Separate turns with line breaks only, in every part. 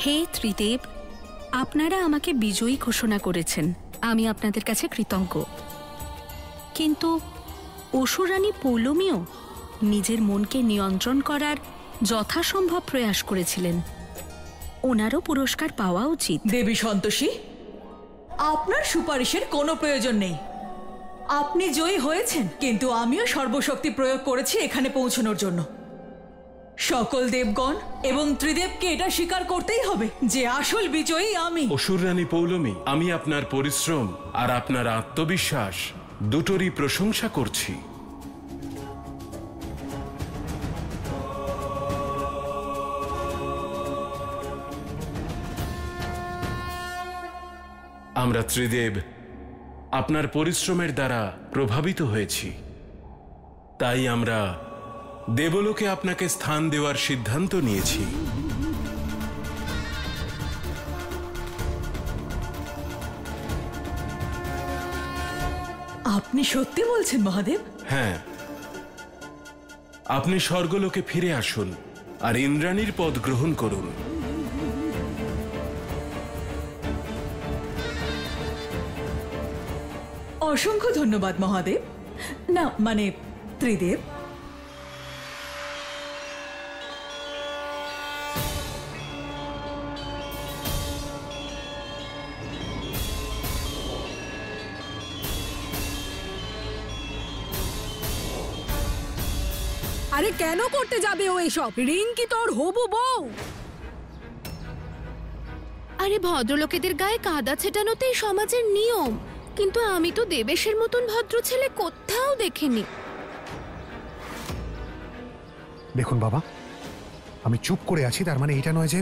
হে ত্রিদেব, আপনারা আমাকে বিজয়ী ঘোষণা করেছেন, আমি আপনাদের কাছে কৃতজ্ঞ। কিন্তু অসুরানী পৌলমীও নিজের মনকে নিয়ন্ত্রণ করার যথাসম্ভব প্রয়াস করেছিলেন। ওনারও পুরস্কার পাওয়া উচিত।
দেবী সন্তোষী, আপনার সুপারিশের কোনো প্রয়োজন নেই। আপনি জয়ী হয়েছেন, কিন্তু আমিও সর্বশক্তি প্রয়োগ করেছি এখানে পৌঁছানোর জন্য। সকল দেবগণ এবং ত্রিদেবকে এটা স্বীকার করতেই হবে যে আসল বিজয়ী আমি।
অসুররানী পৌলমী, আমি আপনার পরিশ্রম আর আপনার আত্মবিশ্বাস দুটোরই প্রশংসা করছি। আমরা ত্রিদেব আপনার পরিশ্রমের দ্বারা প্রভাবিত হয়েছি, তাই আমরা দেবলোকে আপনাকে স্থান দেওয়ার সিদ্ধান্ত নিয়েছি।
আপনি সত্যি বলছেন মহাদেব?
হ্যাঁ, আপনি স্বর্গলোকে ফিরে আসুন আর ইন্দ্রাণীর পদ গ্রহণ করুন।
অসংখ্য ধন্যবাদ মহাদেব, না মানে ত্রিদেব।
আরে কেন করতে যাবে ও এসব? রিঙ্কি তোর হবু বউ।
আরে ভদ্রলোকেদের গায়ে কাদা ছেটানোতেই সমাজের নিয়ম, কিন্তু আমি তো দেবেশের মতন ভদ্র ছেলে কোথাও দেখিনি।
দেখুন বাবা, আমি চুপ করে আছি তার মানে এটা নয় যে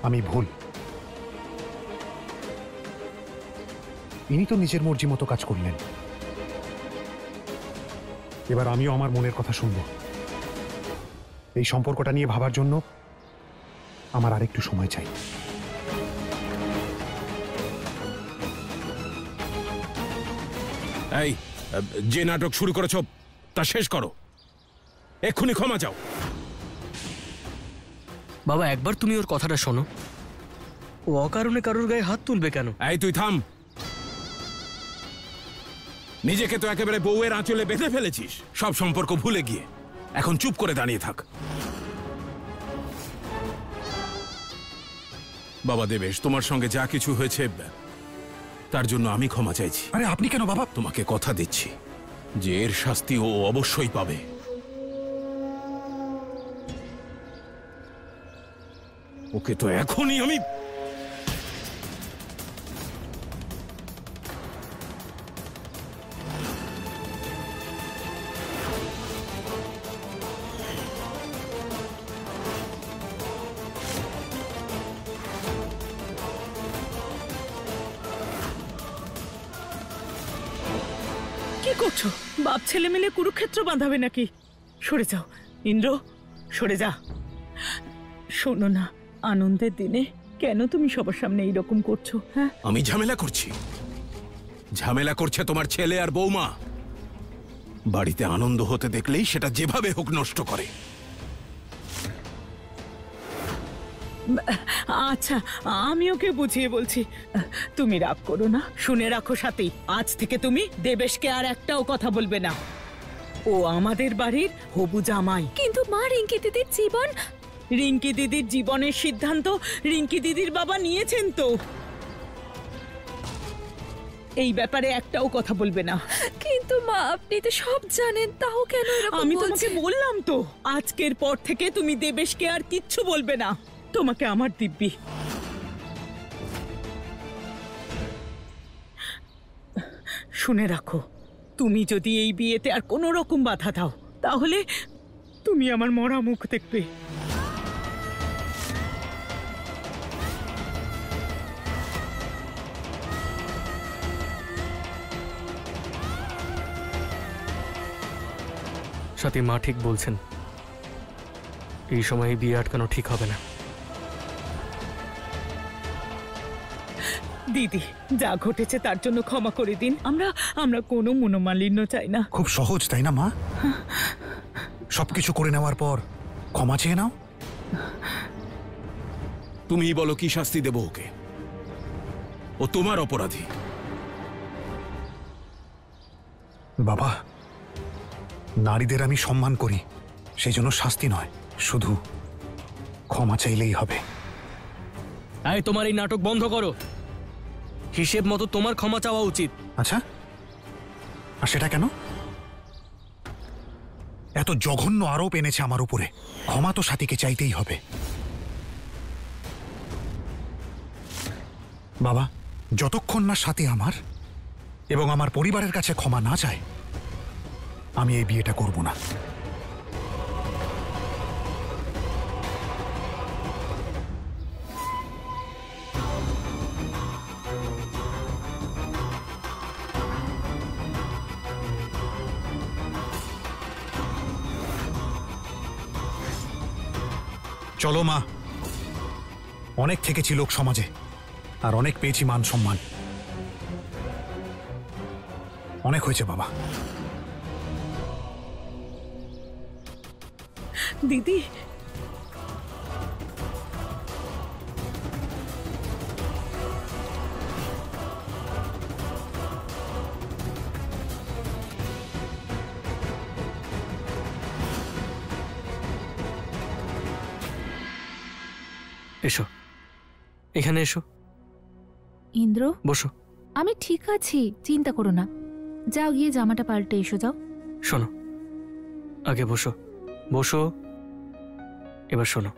আমি ভুল। ইনি তো নিজের মর্জি মতো কাজ করলেন, এবার আমিও আমার মনের কথা শুনব। এই সম্পর্কটা নিয়ে ভাবার জন্য আমার আরেকটু সময় চাই।
এই, যে নাটক শুরু করেছ তা শেষ করো, এক্ষুনি ক্ষমা চাও।
বাবা, একবার তুমি ওর কথাটা শোনো। ও অকারণে কারোর গায়ে হাত তুলবে কেন?
এই তুই থাম। নিজেকে তো একেবারে বউয়ের আঁচলে বেঁধে ফেলেছিস সব সম্পর্ক ভুলে গিয়ে। এখন চুপ করে দাঁড়িয়ে থাক। বাবা দেবেশ, তোমার সঙ্গে যা কিছু হয়েছে তার জন্য আমি ক্ষমা চাইছি।
আরে আপনি কেন বাবা?
তোমাকে কথা দিচ্ছি যে এর শাস্তি ও অবশ্যই পাবে। ওকে তো এখনই আমি
কি করছো? বাপ ছেলে মিলে কুরুক্ষেত্র বাঁধাবে নাকি? সরে যাও ইন্দ্র, সরে যা। শোনো না, আনন্দের দিনে কেন তুমি সবার সামনে এইরকম করছো? হ্যাঁ,
আমি ঝামেলা করছি? ঝামেলা করছে তোমার ছেলে আর বৌমা। বাড়িতে আনন্দ হতে দেখলেই সেটা যেভাবে হোক নষ্ট করে।
আচ্ছা, আমি ওকে বুঝিয়ে বলছি। তুমি রাগ করো না। শুনে রাখো সাথী, আজ থেকে তুমি দেবেশকে আর একটাও কথা বলবে না। ও আমাদের বাড়ির হবু জামাই।
কিন্তু মা, রিঙ্কি দিদির জীবন।
রিঙ্কি দিদির জীবনের সিদ্ধান্ত রিঙ্কি দিদির বাবা নিয়েছেন তো। এই ব্যাপারে একটাও কথা বলবে না।
কিন্তু মা, আপনি তো সব জানেন, তাও কেন এরকম?
আমি তোমাকে বললাম তো, আজকের পর থেকে তুমি দেবেশকে আর কিচ্ছু বলবে না। তোমাকে আমার দিব্যি। শুনে রাখো, তুমি যদি এই বিয়েতে আর কোনো রকম বাধা দাও, তাহলে তুমি আমার মরা মুখ দেখবে।
সাথী, মা ঠিক বলছেন, এই সময় বিয়ে আটকানো ঠিক হবে না।
দিদি, যা ঘটেছে তার জন্য ক্ষমা করে দিন। আমরা কোনো মনোমালিন্য চাই না।
খুব সহজ তাই না মা? সবকিছু করে নেওয়ার পর ক্ষমা চেয়ে নাও।
তুমিই বলো কি শাস্তি দেব ওকে। ও তোমার অপরাধী।
বাবা, নারীদের আমি সম্মান করি, সেই জন্য শাস্তি নয়, শুধু ক্ষমা চাইলেই হবে।
এই তোমার এই নাটক বন্ধ করো। হিসেব মতো তোমার ক্ষমা চাওয়া উচিত।
আচ্ছা, আর সেটা কেন? এত জঘন্য আরোপ এনেছে আমার উপরে, ক্ষমা তো সাথীকে চাইতেই হবে। বাবা, যতক্ষণ না সাথী আমার এবং আমার পরিবারের কাছে ক্ষমা না চায়, আমি এই বিয়েটা করব না। চলো মা, অনেক থেকেছি লোক সমাজে, আর অনেক পেয়েছি মান সম্মান। অনেক হয়েছে বাবা।
দিদি,
এসো, এখানে এসো।
ইন্দ্র,
বসো।
আমি ঠিক আছি, চিন্তা করো না। যাও গিয়ে জামাটা পাল্টে এসো, যাও।
শোনো, আগে বসো। বসো। এবার শোনো,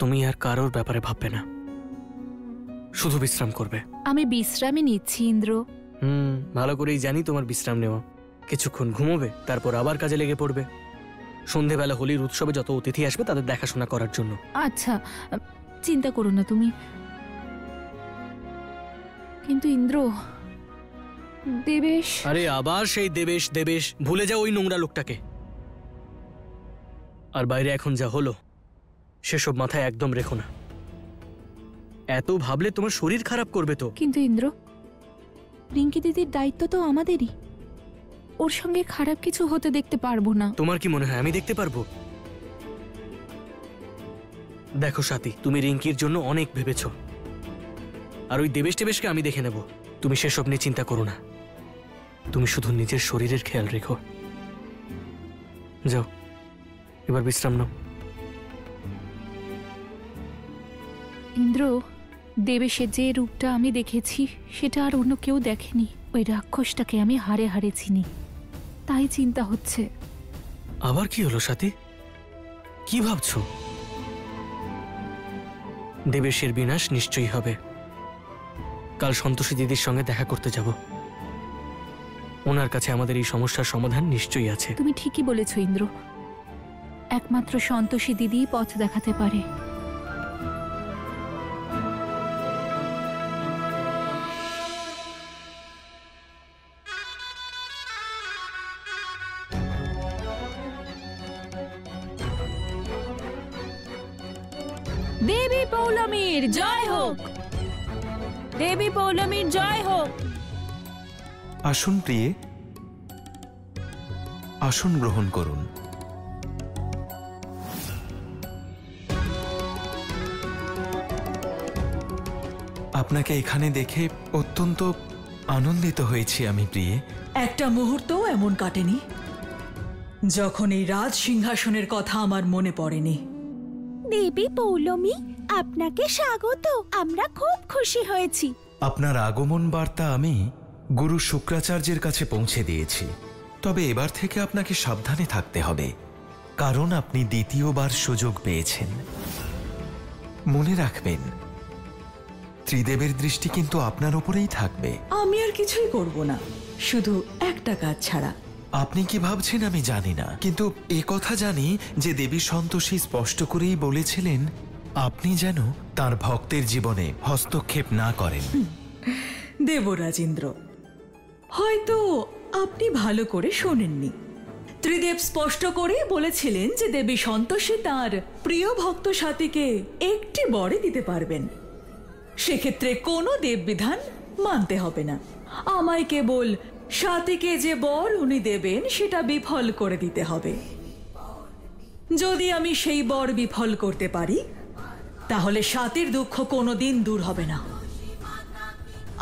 তুমি আর কারোর ব্যাপারে ভাববে না, শুধু বিশ্রাম করবে।
আমি বিশ্রামই নিচ্ছি ইন্দ্র।
ভালো করেই জানি তোমার বিশ্রাম নেওয়া। কিছুক্ষণ ঘুমোবে, তারপর আবার কাজে লেগে পড়বে। সন্ধেবেলা হোলির উৎসবে যত অতিথি আসবে তাদের দেখাশোনা করার জন্য।
আচ্ছা, চিন্তা করো না তুমি। কিন্তু ইন্দ্র, দেবেশ।
আরে আবার সেই দেবেশ দেবেশ, ভুলে যাও ওই নোংরা লোকটাকে। আর বাইরে এখন যা হলো সেসব মাথায় একদম রেখো না। এত ভাবলে তোমার শরীর খারাপ করবে তো।
কিন্তু ইন্দ্র, রিঙ্কি দিদির দায়িত্ব তো আমাদেরই। ওর সঙ্গে খারাপ কিছু হতে দেখতে পারবো না।
তোমার কি মনে হয় আমি দেখতে পারবো? দেখো সাথী, তুমি রিঙ্কির জন্য অনেক ভেবেছ, আর ওই দেবেশ টেবেশকে আমি দেখে নেব। তুমি সেসব নিয়ে চিন্তা করো না, তুমি শুধু নিজের শরীরের খেয়াল রেখো। যাও, এবার বিশ্রাম নাও।
ইন্দ্র, দেবেশের যে রূপটা আমি দেখেছি সেটা আর অন্য কেউ দেখেনি। ওই রাক্ষসটাকে আমি হাড়ে হাড়ে চিনি, তাই চিন্তা হচ্ছে।
আবার কি হলো সাথী? কি ভাবছো? দেবেশের বিনাশ নিশ্চয়ই হবে। কাল সন্তোষী দিদির সঙ্গে দেখা করতে যাব। ওনার কাছে আমাদের এই সমস্যার সমাধান নিশ্চয়ই আছে।
তুমি ঠিকই বলেছ ইন্দ্র, একমাত্র সন্তোষী দিদি পথ দেখাতে পারে।
দেবী পৌলমীর জয় হোক, দেবী পৌলমীর জয় হোক।
আসুন প্রিয়ে, আসন গ্রহণ করুন। আপনাকে এখানে দেখে অত্যন্ত আনন্দিত হয়েছি আমি প্রিয়ে।
একটা মুহূর্তও এমন কাটেনি যখন এই রাজ সিংহাসনের কথা আমার মনে পড়েনি।
দেবী পৌলমী, আপনাকে স্বাগত। আমরা খুব খুশি হয়েছি।
আপনার আগমন বার্তা আমি গুরু শুক্রাচার্যের কাছে পৌঁছে দিয়েছি। তবে এবার থেকে আপনাকে সাবধানে থাকতে হবে, কারণ আপনি দ্বিতীয়বার সুযোগ পেয়েছেন। মনে রাখবেন, ত্রিদেবের দৃষ্টি কিন্তু আপনার উপরেই থাকবে।
আমি আর কিছুই করব না, শুধু একটা কাজ ছাড়া।
আপনি কি ভাবছেন আমি জানি না, কিন্তু এ কথা জানি যে দেবী সন্তোষী স্পষ্ট করেই বলেছিলেন আপনি যেন তার ভক্তের জীবনে হস্তক্ষেপ না করেন।
দেবরাজেন্দ্র, হয়তো আপনি ভালো করে শোনেননি। ত্রিদেব স্পষ্ট করে বলেছিলেন যে দেবী সন্তোষী তার প্রিয় ভক্ত সাথীকে একটি বরে দিতে পারবেন। সেক্ষেত্রে কোনো দেববিধান মানতে হবে না। আমায় কেবল সাথীকে যে বর উনি দেবেন সেটা বিফল করে দিতে হবে। যদি আমি সেই বর বিফল করতে পারি, তাহলে স্বাতীর দুঃখ কোনোদিন দূর হবে না।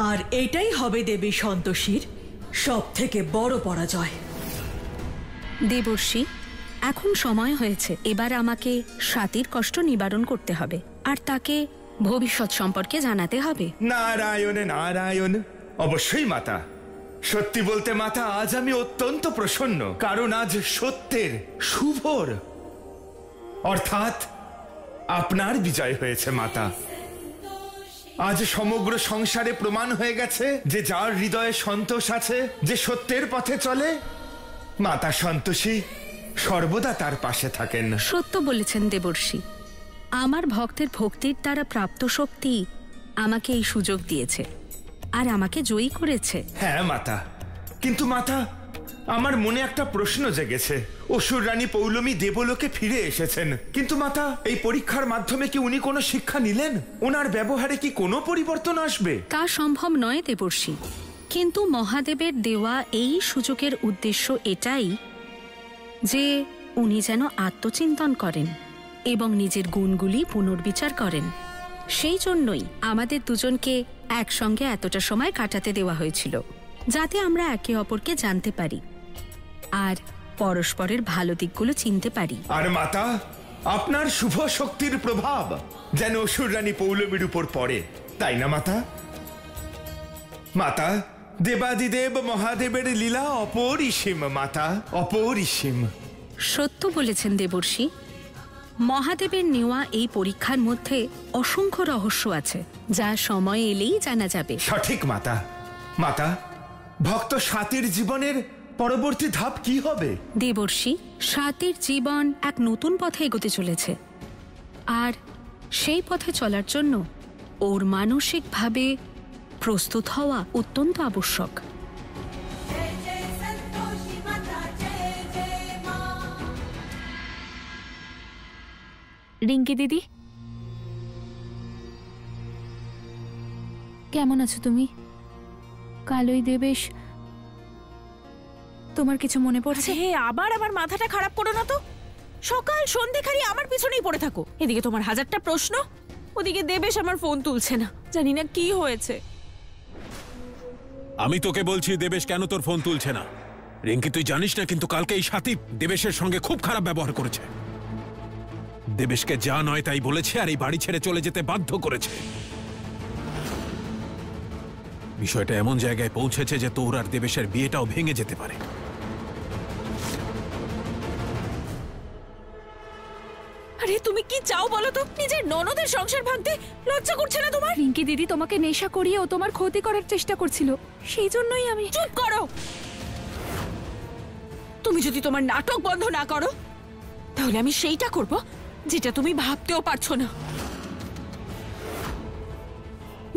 আর এটাই হবে দেবী সন্তোষীর সব থেকে বড় পরাজয়।
দেবর্ষি, এখন সময় হয়েছে, এবার আমাকে স্বাতীর কষ্ট নিবারণ করতে হবে আর তাকে ভবিষ্যৎ সম্পর্কে জানাতে হবে।
নারায়ণ নারায়ণ। অবশ্যই মাতা। সত্যি বলতে মাতা, আজ আমি অত্যন্ত প্রসন্ন, কারণ আজ সত্যের, শুভর অর্থাৎ আপনার বিজয় হয়েছে মাতা। আজ সমগ্র সংসারে প্রমাণ হয়ে গেছে যে যার হৃদয়ে সন্তোষ আছে, যে সত্যের পথে চলে, মাতা সন্তোষী সর্বদা তার পাশে থাকেন।
সত্য বলেছেন দেবর্ষি। আমার ভক্তের ভক্তির দ্বারা প্রাপ্ত শক্তি আমাকে এই সুযোগ দিয়েছে আর আমাকে জয়ী করেছে।
হ্যাঁ মাতা, কিন্তু মাতা, আমার মনে একটা প্রশ্ন জেগেছে। অসুর রানী পৌলমী দেবলোকে ফিরে এসেছেন, কিন্তু মাতা, এই পরীক্ষার মাধ্যমে কি উনি কোনো শিক্ষা নিলেন? ওনার ব্যবহারে কি কোনো পরিবর্তন আসবে?
তা সম্ভব নয় দেবর্ষি, কিন্তু মহাদেবের দেওয়া এই সুযোগের উদ্দেশ্য এটাই যে উনি যেন আত্মচিন্তন করেন এবং নিজের গুণগুলি পুনর্বিচার করেন। সেই জন্যই আমাদের দুজনকে একসঙ্গে এতটা সময় কাটাতে দেওয়া হয়েছিল, যাতে আমরা একে অপরকে জানতে পারি আর পরস্পরের ভালো দিকগুলো চিনতে পারি।
আর মাতা, আপনার শুভ শক্তির প্রভাব যেন অসুর রানী পৌলমীর উপর পড়ে, তাই না মাতা? মাতা, দেবাদিদেব মহাদেবের লীলা অপরিসীম মাতা, অপরিসীম।
সত্য বলেছেন দেবর্ষি। মহাদেবের নেওয়া এই পরীক্ষার মধ্যে অসংখ্য রহস্য আছে, যা সময় এলেই জানা যাবে।
সঠিক মাতা। মাতা, ভক্ত স্বাতীর জীবনের পরবর্তী ধাপ কি হবে?
দেবর্ষি, স্বাতীর জীবন এক নতুন পথে এগোতে চলেছে, আর সেই পথে চলার জন্য ওর মানসিকভাবে প্রস্তুত হওয়া অত্যন্ত আবশ্যক।
রিঙ্কি দিদি, কেমন আছো তুমি? কাল ওই দেবেশ, তোমার কিছু মনে পড়ছে?
হে, আবার আমার মাথাটা খারাপ করো না তো। সকাল সন্ধে খালি আমার পিছনেই পড়ে থাকো। এদিকে তোমার হাজারটা প্রশ্ন, ওদিকে দেবেশ আমার ফোন তুলছে না। জানি না কি হয়েছে।
আমি তোকে বলছি দেবেশ কেন তোর ফোন তুলছে না। রিঙ্কি, তুই জানিস না, কিন্তু কালকে এই স্বাতী দেবেশের সঙ্গে খুব খারাপ ব্যবহার করেছে। দেবেশকে যা নয় তাই বলেছে আর এই বাড়ি ছেড়ে চলে যেতে বাধ্য করেছে। বিষয়টা এমন জায়গায় পৌঁছেছে যে তোর আর দেবেশের বিয়েটাও ভেঙে যেতে পারে।
আরে তুমি কি চাও বলো তো? নিজের ননদের সংসার ভাঙতে লজ্জা করছে না তোমার?
রিঙ্কি দিদি তোমাকে নেশা করিয়ে ও তোমার ক্ষতি করার চেষ্টা করছিল, সেই জন্যই আমি।
চুপ করো। তুমি যদি তোমার নাটক বন্ধ না করো, তাহলে আমি সেইটা করব যেটা তুমি ভাবতেও পারছো না।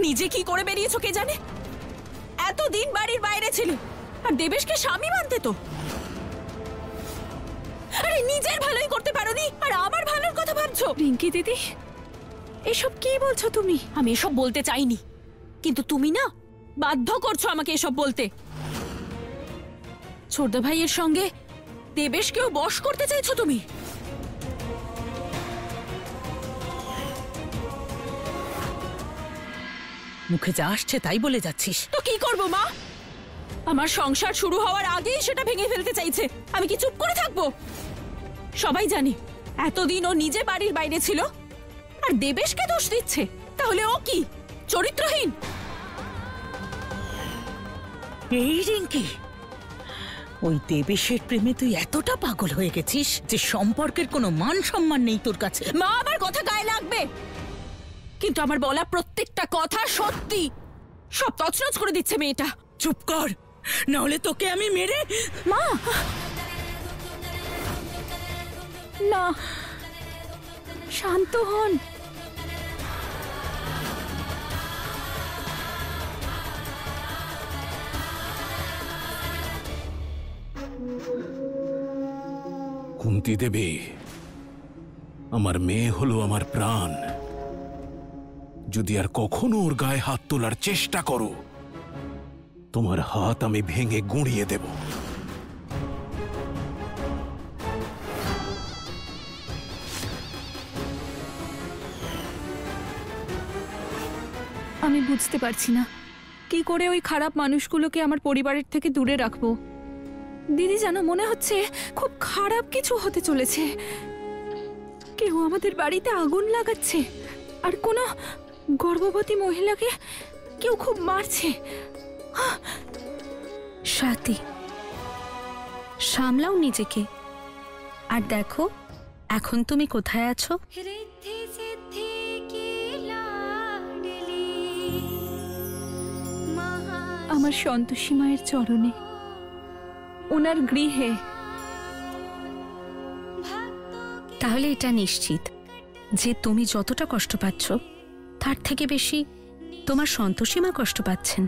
নিজে কি করে বেরিয়েছো কে জানে? এতদিন বাড়ির বাইরে ছিল আর দেবেশকে স্বামী মানতে তো। আরে নিজের ভালোই করতে পারোনি আর আমার ভালোর কথা ভাবছো?
রিঙ্কি দিদি, এসব কি বলছো তুমি?
আমি এসব বলতে চাইনি, কিন্তু তুমি না বাধ্য করছো আমাকে এসব বলতে। ছোটদা ভাইয়ের সঙ্গে দেবেশকেও বশ করতে চাইছো তুমি।
মুখে যা আসছে তাই বলে যাচ্ছিস।
তো কি করবো মা? আমার সংসার শুরু হওয়ার আগেই সেটা ভেঙে ফেলতে চাইছে। আমি কি চুপ করে থাকবো? সবাই জানি এতদিন ও নিজে বাড়ির বাইরে ছিল আর দেবেশকে দোষ দিচ্ছে। তাহলে ও কি চরিত্রহীন?
এই রিঙ্কি, ওই দেবেশের প্রেমে তুই এতটা পাগল হয়ে গেছিস যে সম্পর্কের কোনো মান সম্মান নেই তোর কাছে।
মা, আমার কথা গায়ে লাগবে, কিন্তু আমার বলা প্রত্যেকটা কথা সত্যি। সব তছনছ করে দিচ্ছে মেয়েটা।
চুপ কর, না হলে তোকে আমি মেরে।
মা,
না, শান্ত হন।
কুন্তি দেবী, আমার মেয়ে হলো আমার প্রাণ। যদি আর কখনো ওর গায়ে হাত তোলার চেষ্টা করো, তোমার হাত আমি ভেঙে গুঁড়িয়ে দেব।
আমি বুঝতে পারছি না কি করে ওই খারাপ মানুষগুলোকে আমার পরিবারের থেকে দূরে রাখবো। দিদি জানো, মনে হচ্ছে খুব খারাপ কিছু হতে চলেছে। কেউ আমাদের বাড়িতে আগুন লাগাচ্ছে, আর কোনো গর্ভবতী মহিলাকে কেউ খুব মারছে।
স্বাতী, সামলাও নিজেকে। আর দেখো এখন তুমি কোথায় আছো।
আমার সন্তোষী মায়ের চরণে, ওনার গৃহে।
তাহলে এটা নিশ্চিত যে তুমি যতটা কষ্ট পাচ্ছ তার থেকে বেশি তোমার সন্তোষী মা কষ্ট পাচ্ছেন।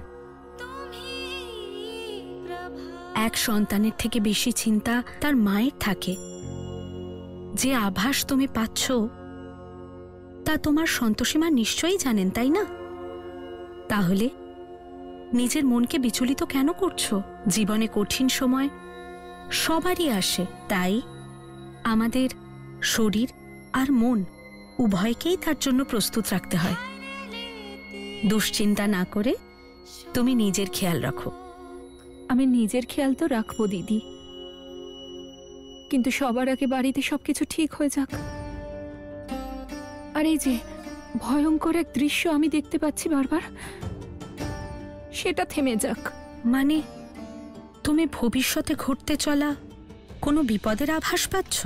এক সন্তানের থেকে বেশি চিন্তা তার মায়ের থাকে। যে আভাস তুমি পাচ্ছ তা তোমার সন্তোষী মা নিশ্চয়ই জানেন, তাই না? তাহলে নিজের মনকে বিচলিত কেন করছো? জীবনে কঠিন সময় সবারই আসে, তাই আমাদের শরীর আর মন উভয়কেই তার জন্য প্রস্তুত রাখতে হয়। দুশ্চিন্তা না করে তুমি নিজের খেয়াল রাখো।
আমি নিজের খেয়াল তো রাখবো দিদি, কিন্তু সবার আগে বাড়িতে সবকিছু ঠিক হয়ে যাক। আর এই যে ভয়ঙ্কর এক দৃশ্য আমি দেখতে পাচ্ছি বারবার, সেটা থেমে যাক।
মানে তুমি ভবিষ্যতে ঘটতে চলা কোনো বিপদের আভাস পাচ্ছ?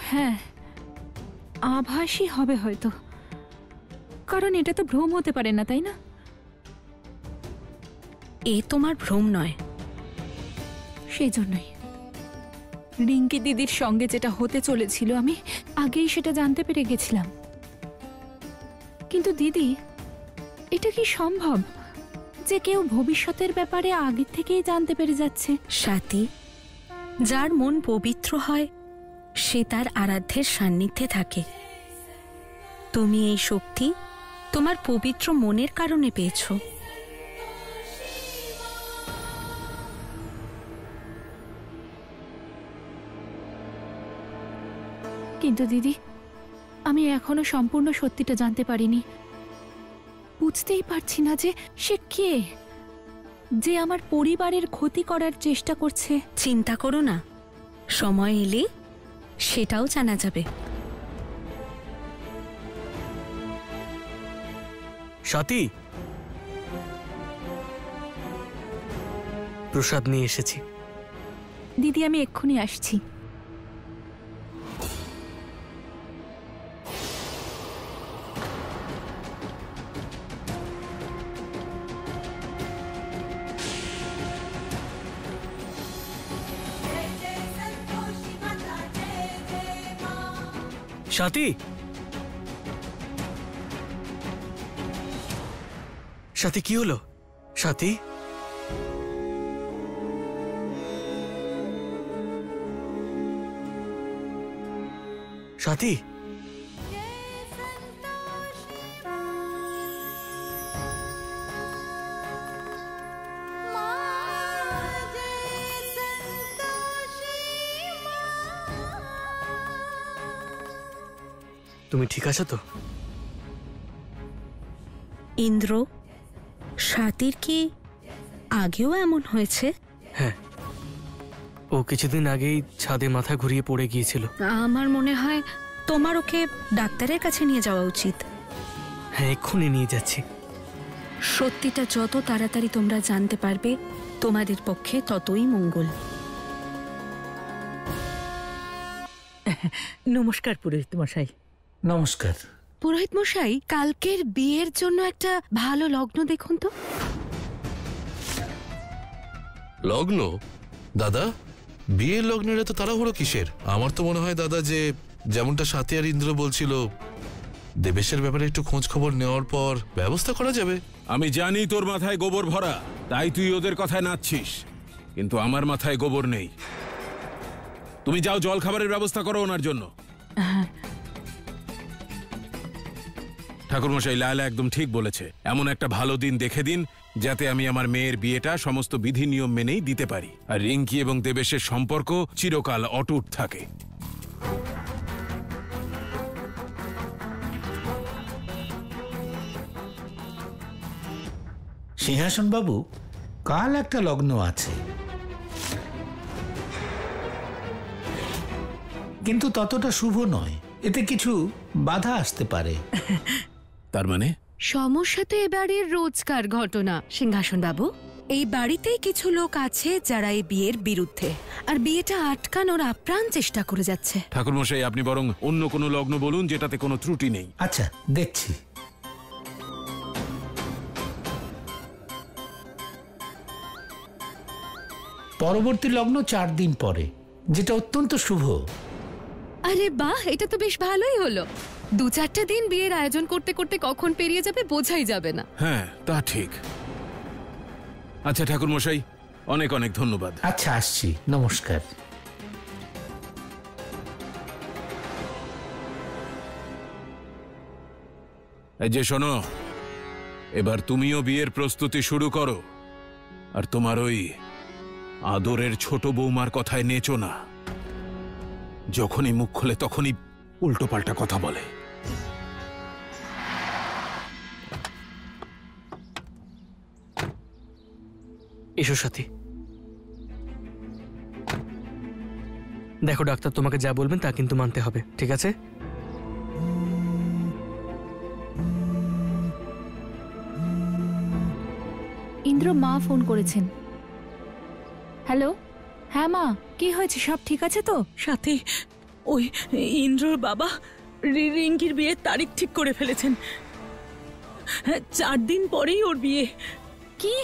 হ্যাঁ, আভাসই হবে হয়তো, কারণ এটা তো ভ্রম হতে পারে না, তাই না?
এ তোমার ভ্রম নয়।
সেই জন্যই রিঙ্কি দিদির সঙ্গে যেটা হতে চলেছিল আমি আগেই সেটা জানতে পেরে গেছিলাম। কিন্তু দিদি, এটা কি সম্ভব যে কেউ ভবিষ্যতের ব্যাপারে আগে থেকেই জানতে পেরে যাচ্ছে?
স্বাতী, যার মন পবিত্র হয় সে তার আরাধ্যের সান্নিধ্যে থাকে। তুমি এই শক্তি তোমার পবিত্র মনের কারণে পেয়েছো।
কিন্তু দিদি, আমি এখনো সম্পূর্ণ সত্যিটা জানতে পারিনি। বুঝতেই পারছি না যে সে কে, যে আমার পরিবারের ক্ষতি করার চেষ্টা করছে।
চিন্তা করো না, সময় এলে সেটাও জানা যাবে।
স্বাতী, প্রসাদ নিয়ে এসেছি।
দিদি, আমি এক্ষুনি আসছি।
স্বাতী, স্বাতী, কি হলো? স্বাতী, স্বাতী, তুমি ঠিক আছো তো?
ইন্দ্র, স্বাতীর কি আগেও এমন হয়েছে?
হ্যাঁ, ও কিছুদিন আগেই ছাদে মাথা ঘুরিয়ে পড়ে গিয়েছিল।
আমার মনে হয় তোমার ওকে ডাক্তারের কাছে নিয়ে যাওয়া উচিত।
হ্যাঁ, এক্ষুনি নিয়ে যাচ্ছি।
সত্যিটা যত তাড়াতাড়ি তোমরা জানতে পারবে তোমাদের পক্ষে ততই মঙ্গল।
নমস্কার পুরোহিত মশাই।
নমস্কার।
পুরোহিত মশাই, কালকের বিয়ের জন্য একটা ভালো লগ্ন দেখুন তো।
লগ্ন? দাদা, বিয়ের লগ্নের এত তাড়াহুড়ো কিসের? আমার তো মনে হয় দাদা যে যেমনটা স্বাতী আর ইন্দ্র বলছিল, দেবেশের ব্যাপারে একটু খোঁজ খবর নেওয়ার পর ব্যবস্থা করা যাবে।
আমি জানি তোর মাথায় গোবর ভরা, তাই তুই ওদের কথায় নাচছিস, কিন্তু আমার মাথায় গোবর নেই। তুমি যাও, জল খাবারের ব্যবস্থা করো ওনার জন্য। ঠাকুরমশাই, লায়লা একদম ঠিক বলেছে। এমন একটা ভালো দিন দেখে দিন যাতে আমি আমার মেয়ের বিয়েটা সমস্ত বিধি নিয়ম মেনেই দিতে পারি, আর রিঙ্কি এবং দেবেশের সম্পর্ক চিরকাল অটুট থাকে।
সিংহাসন বাবু, কাল একটা লগ্ন আছে, কিন্তু ততটা শুভ নয়। এতে কিছু বাধা আসতে পারে।
তার মানে
সমস্যা তো এবারের রোজকার ঘটনা সিংহাসন বাবু। এই বাড়িতেই কিছু লোক আছে যারা এই বিয়ের বিরুদ্ধে, আর বিয়েটা আটকানোর আপ্রাণ চেষ্টা করে যাচ্ছে।
ঠাকুরমশাই, আপনি বরং অন্য কোনো লগ্ন বলুন যেটাতে কোনো ত্রুটি নেই।
আচ্ছা, দেখছি। পরবর্তী লগ্ন 4 দিন পরে, যেটা অত্যন্ত শুভ।
আরে বাহ, এটা তো বেশ ভালোই হলো। 2-4টা দিন বিয়ের আয়োজন করতে করতে কখন পেরিয়ে যাবে বোঝাই যাবে না।
হ্যাঁ, তা ঠিক। আচ্ছা ঠাকুরমশাই, অনেক অনেক ধন্যবাদ।
আচ্ছা, আসছি, নমস্কার।
এই যে শোনো, এবার তুমিও বিয়ের প্রস্তুতি শুরু করো, আর তোমার ওই আদরের ছোট বৌমার কথায় নেচো না। যখনই মুখ খোলে তখনই উল্টোপাল্টা কথা বলে।
এসো সাথী। দেখো, ডাক্তার তোমাকে যা বলবেন তা কিন্তু মানতে হবে, ঠিক আছে?
ইন্দ্র, মা ফোন করেছেন। হ্যালো, হ্যাঁ মা, কি হয়েছে? সব ঠিক আছে তো?
সাথী, ওই ইন্দ্রর বাবা রিঙ্কির বিয়ের তারিখ ঠিক করে ফেলেছেন। 4 দিন পরেই ওর বিয়ে।
কি?